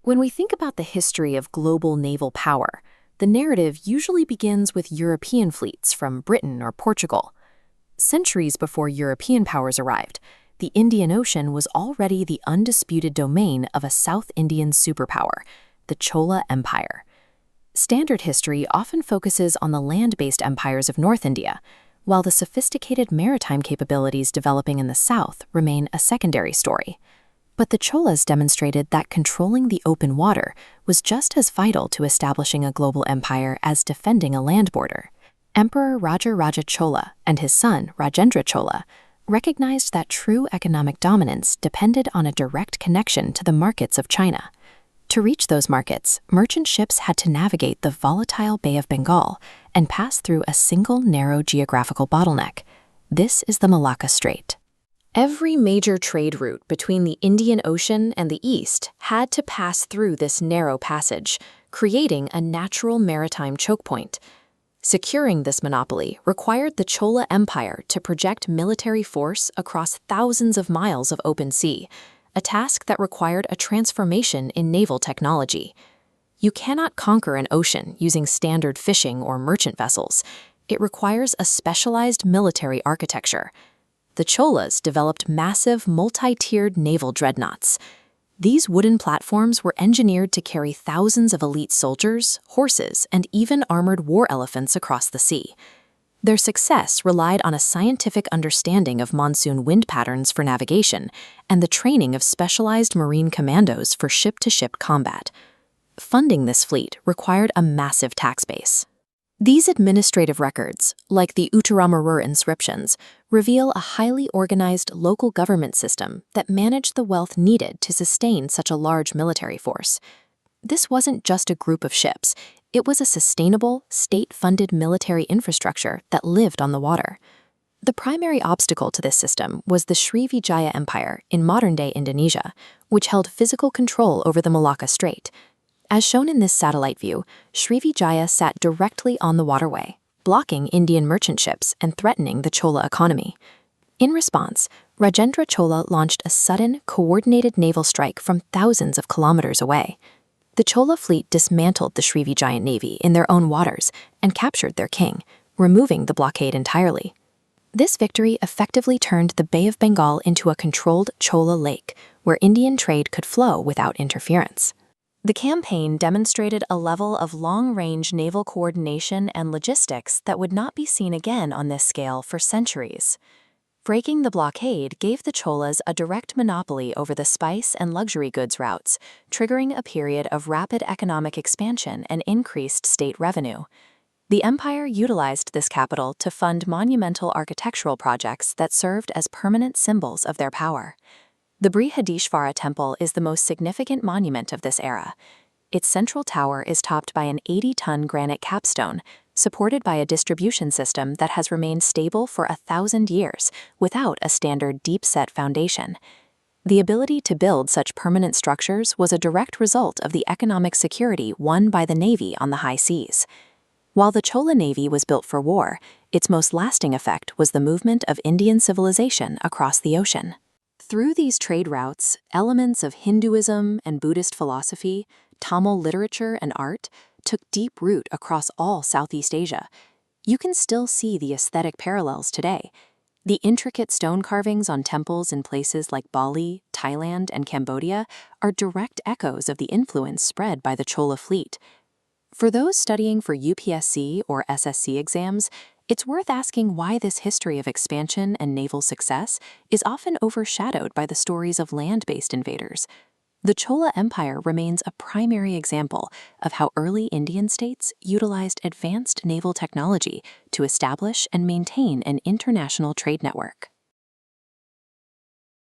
When we think about the history of global naval power, the narrative usually begins with European fleets from Britain or Portugal. Centuries before European powers arrived, the Indian Ocean was already the undisputed domain of a South Indian superpower, the Chola Empire. Standard history often focuses on the land-based empires of North India, while the sophisticated maritime capabilities developing in the south remain a secondary story. But the Cholas demonstrated that controlling the open water was just as vital to establishing a global empire as defending a land border. Emperor Rajaraja Chola and his son Rajendra Chola recognized that true economic dominance depended on a direct connection to the markets of China. To reach those markets, merchant ships had to navigate the volatile Bay of Bengal and pass through a single narrow geographical bottleneck. This is the Malacca Strait. Every major trade route between the Indian Ocean and the East had to pass through this narrow passage, creating a natural maritime choke point. Securing this monopoly required the Chola Empire to project military force across thousands of miles of open sea, a task that required a transformation in naval technology. You cannot conquer an ocean using standard fishing or merchant vessels. It requires a specialized military architecture. The Cholas developed massive, multi-tiered naval dreadnoughts. These wooden platforms were engineered to carry thousands of elite soldiers, horses, and even armored war elephants across the sea. Their success relied on a scientific understanding of monsoon wind patterns for navigation and the training of specialized marine commandos for ship-to-ship combat. Funding this fleet required a massive tax base. These administrative records, like the Uttaramarur inscriptions, reveal a highly organized local government system that managed the wealth needed to sustain such a large military force. This wasn't just a group of ships. It was a sustainable, state-funded military infrastructure that lived on the water. The primary obstacle to this system was the Srivijaya Empire in modern-day Indonesia, which held physical control over the Malacca Strait. As shown in this satellite view, Srivijaya sat directly on the waterway, blocking Indian merchant ships and threatening the Chola economy. In response, Rajendra Chola launched a sudden, coordinated naval strike from thousands of kilometers away. The Chola fleet dismantled the Srivijaya navy in their own waters and captured their king, removing the blockade entirely. This victory effectively turned the Bay of Bengal into a controlled Chola Lake, where Indian trade could flow without interference. The campaign demonstrated a level of long-range naval coordination and logistics that would not be seen again on this scale for centuries. Breaking the blockade gave the Cholas a direct monopoly over the spice and luxury goods routes, triggering a period of rapid economic expansion and increased state revenue. The empire utilized this capital to fund monumental architectural projects that served as permanent symbols of their power. The Brihadishvara Temple is the most significant monument of this era. Its central tower is topped by an 80-ton granite capstone, supported by a distribution system that has remained stable for 1,000 years without a standard deep-set foundation. The ability to build such permanent structures was a direct result of the economic security won by the Navy on the high seas. While the Chola Navy was built for war, its most lasting effect was the movement of Indian civilization across the ocean. Through these trade routes, elements of Hinduism and Buddhist philosophy, Tamil literature and art took deep root across all Southeast Asia. You can still see the aesthetic parallels today. The intricate stone carvings on temples in places like Bali, Thailand, and Cambodia are direct echoes of the influence spread by the Chola fleet. For those studying for UPSC or SSC exams, it's worth asking why this history of expansion and naval success is often overshadowed by the stories of land-based invaders. The Chola Empire remains a primary example of how early Indian states utilized advanced naval technology to establish and maintain an international trade network.